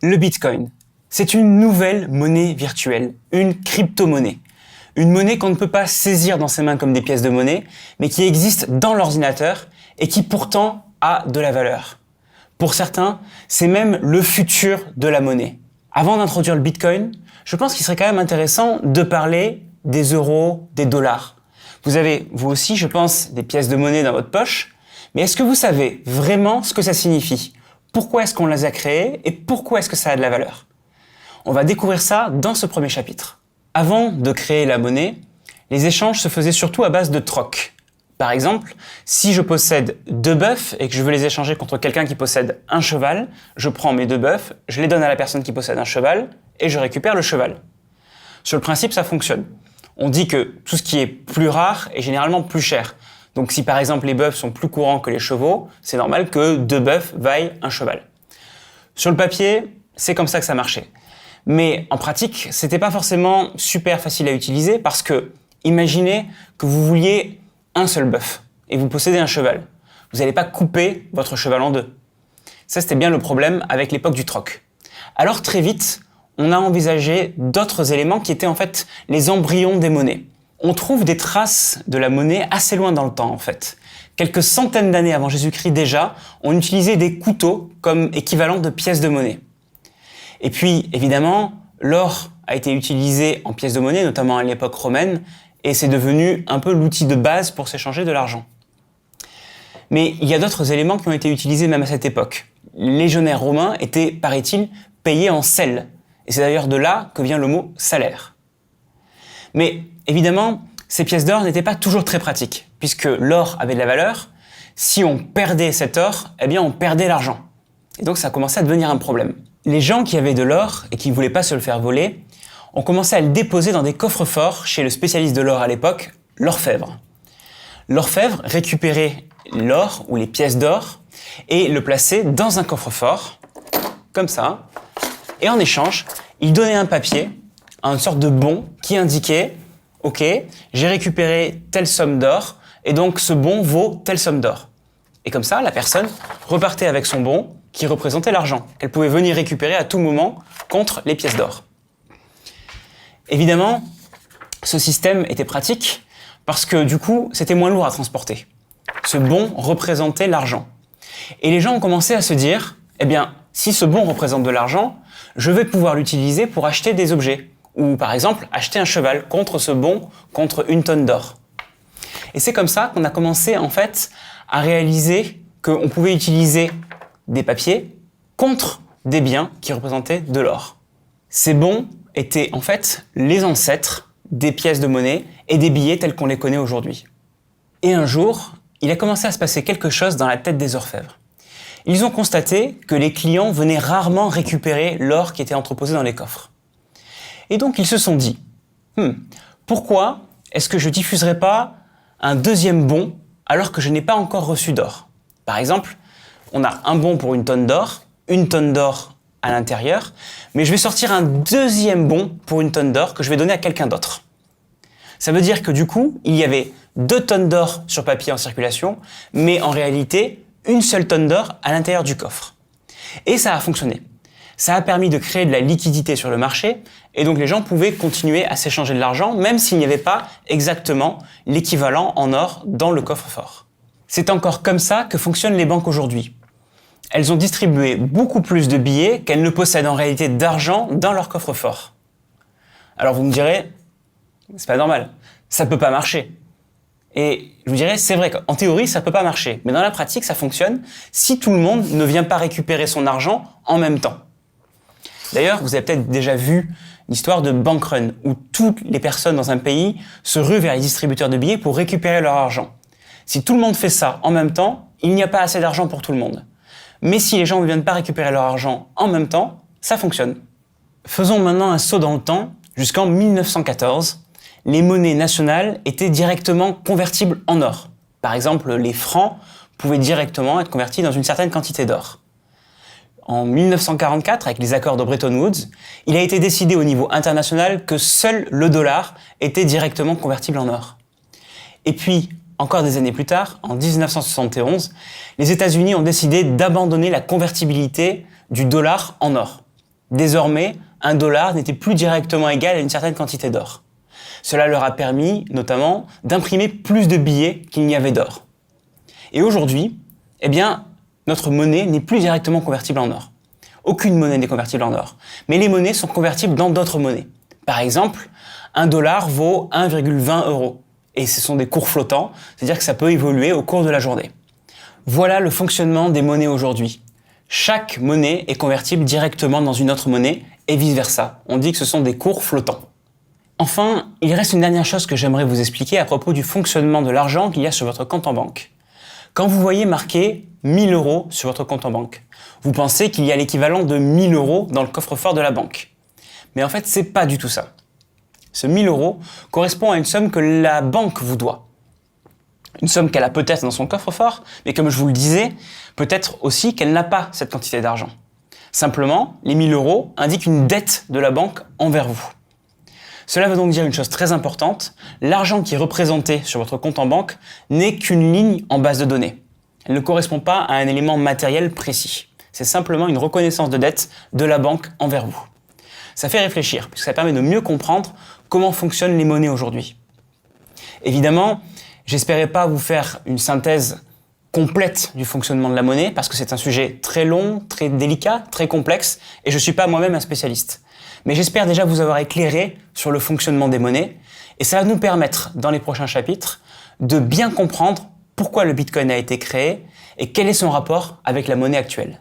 Le Bitcoin, c'est une nouvelle monnaie virtuelle, une crypto-monnaie. Une monnaie qu'on ne peut pas saisir dans ses mains comme des pièces de monnaie, mais qui existe dans l'ordinateur et qui pourtant a de la valeur. Pour certains, c'est même le futur de la monnaie. Avant d'introduire le Bitcoin, je pense qu'il serait quand même intéressant de parler des euros, des dollars. Vous avez, vous aussi, je pense, des pièces de monnaie dans votre poche, mais est-ce que vous savez vraiment ce que ça signifie ? Pourquoi est-ce qu'on les a créées et pourquoi est-ce que ça a de la valeur ? On va découvrir ça dans ce premier chapitre. Avant de créer la monnaie, les échanges se faisaient surtout à base de troc. Par exemple, si je possède 2 bœufs et que je veux les échanger contre quelqu'un qui possède un cheval, je prends mes 2 bœufs, je les donne à la personne qui possède un cheval et je récupère le cheval. Sur le principe, ça fonctionne. On dit que tout ce qui est plus rare est généralement plus cher. Donc si par exemple les bœufs sont plus courants que les chevaux, c'est normal que 2 bœufs vaillent un cheval. Sur le papier, c'est comme ça que ça marchait. Mais en pratique, c'était pas forcément super facile à utiliser parce que, imaginez que vous vouliez un seul bœuf et vous possédez un cheval. Vous n'allez pas couper votre cheval en 2. Ça, c'était bien le problème avec l'époque du troc. Alors très vite, on a envisagé d'autres éléments qui étaient en fait les embryons des monnaies. On trouve des traces de la monnaie assez loin dans le temps en fait. Quelques centaines d'années avant Jésus-Christ déjà, on utilisait des couteaux comme équivalent de pièces de monnaie. Et puis, évidemment, l'or a été utilisé en pièces de monnaie, notamment à l'époque romaine, et c'est devenu un peu l'outil de base pour s'échanger de l'argent. Mais il y a d'autres éléments qui ont été utilisés même à cette époque. Les légionnaires romains étaient, paraît-il, payés en sel. Et c'est d'ailleurs de là que vient le mot salaire. Mais évidemment, ces pièces d'or n'étaient pas toujours très pratiques, puisque l'or avait de la valeur. Si on perdait cet or, eh bien on perdait l'argent. Et donc ça commençait à devenir un problème. Les gens qui avaient de l'or et qui ne voulaient pas se le faire voler ont commencé à le déposer dans des coffres-forts chez le spécialiste de l'or à l'époque, l'orfèvre. L'orfèvre récupérait l'or ou les pièces d'or et le plaçait dans un coffre-fort, comme ça. Et en échange, il donnait un papier, une sorte de bon qui indiquait « Ok, j'ai récupéré telle somme d'or et donc ce bon vaut telle somme d'or ». Et comme ça, la personne repartait avec son bon qui représentait l'argent, qu'elle pouvait venir récupérer à tout moment contre les pièces d'or. Évidemment, ce système était pratique parce que du coup, c'était moins lourd à transporter. Ce bon représentait l'argent. Et les gens ont commencé à se dire, eh bien, si ce bon représente de l'argent, je vais pouvoir l'utiliser pour acheter des objets. Ou par exemple, acheter un cheval contre ce bon, contre 1 tonne d'or. Et c'est comme ça qu'on a commencé en fait à réaliser qu'on pouvait utiliser des papiers contre des biens qui représentaient de l'or. Ces bons étaient en fait les ancêtres des pièces de monnaie et des billets tels qu'on les connaît aujourd'hui. Et un jour, il a commencé à se passer quelque chose dans la tête des orfèvres. Ils ont constaté que les clients venaient rarement récupérer l'or qui était entreposé dans les coffres. Et donc ils se sont dit, pourquoi est-ce que je diffuserais pas un deuxième bon alors que je n'ai pas encore reçu d'or ? Par exemple, on a un bon pour 1 tonne d'or, 1 tonne d'or à l'intérieur, mais je vais sortir un deuxième bon pour 1 tonne d'or que je vais donner à quelqu'un d'autre. Ça veut dire que du coup, il y avait 2 tonnes d'or sur papier en circulation, mais en réalité, 1 seule tonne d'or à l'intérieur du coffre. Et ça a fonctionné. Ça a permis de créer de la liquidité sur le marché, et donc les gens pouvaient continuer à s'échanger de l'argent, même s'il n'y avait pas exactement l'équivalent en or dans le coffre-fort. C'est encore comme ça que fonctionnent les banques aujourd'hui. Elles ont distribué beaucoup plus de billets qu'elles ne possèdent en réalité d'argent dans leur coffre-fort. Alors vous me direz, c'est pas normal, ça peut pas marcher. Et je vous dirais, c'est vrai qu'en théorie, ça peut pas marcher, mais dans la pratique, ça fonctionne si tout le monde ne vient pas récupérer son argent en même temps. D'ailleurs, vous avez peut-être déjà vu l'histoire de bank run, où toutes les personnes dans un pays se ruent vers les distributeurs de billets pour récupérer leur argent. Si tout le monde fait ça en même temps, il n'y a pas assez d'argent pour tout le monde. Mais si les gens ne viennent pas récupérer leur argent en même temps, ça fonctionne. Faisons maintenant un saut dans le temps, jusqu'en 1914. Les monnaies nationales étaient directement convertibles en or. Par exemple, les francs pouvaient directement être convertis dans une certaine quantité d'or. En 1944, avec les accords de Bretton Woods, il a été décidé au niveau international que seul le dollar était directement convertible en or. Et puis, encore des années plus tard, en 1971, les États-Unis ont décidé d'abandonner la convertibilité du dollar en or. Désormais, un dollar n'était plus directement égal à une certaine quantité d'or. Cela leur a permis, notamment, d'imprimer plus de billets qu'il n'y avait d'or. Et aujourd'hui, eh bien, notre monnaie n'est plus directement convertible en or. Aucune monnaie n'est convertible en or. Mais les monnaies sont convertibles dans d'autres monnaies. Par exemple, un dollar vaut 1,20 €. Et ce sont des cours flottants, c'est-à-dire que ça peut évoluer au cours de la journée. Voilà le fonctionnement des monnaies aujourd'hui. Chaque monnaie est convertible directement dans une autre monnaie et vice-versa. On dit que ce sont des cours flottants. Enfin, il reste une dernière chose que j'aimerais vous expliquer à propos du fonctionnement de l'argent qu'il y a sur votre compte en banque. Quand vous voyez marqué 1000 € sur votre compte en banque, vous pensez qu'il y a l'équivalent de 1000 € dans le coffre-fort de la banque. Mais en fait, c'est pas du tout ça. Ce 1000 € correspond à une somme que la banque vous doit. Une somme qu'elle a peut-être dans son coffre-fort, mais comme je vous le disais, peut-être aussi qu'elle n'a pas cette quantité d'argent. Simplement, les 1000 € indiquent une dette de la banque envers vous. Cela veut donc dire une chose très importante, l'argent qui est représenté sur votre compte en banque n'est qu'une ligne en base de données. Elle ne correspond pas à un élément matériel précis. C'est simplement une reconnaissance de dette de la banque envers vous. Ça fait réfléchir, puisque ça permet de mieux comprendre comment fonctionnent les monnaies aujourd'hui. Évidemment, j'espérais pas vous faire une synthèse complète du fonctionnement de la monnaie, parce que c'est un sujet très long, très délicat, très complexe, et je suis pas moi-même un spécialiste. Mais j'espère déjà vous avoir éclairé sur le fonctionnement des monnaies, et ça va nous permettre, dans les prochains chapitres, de bien comprendre pourquoi le Bitcoin a été créé et quel est son rapport avec la monnaie actuelle.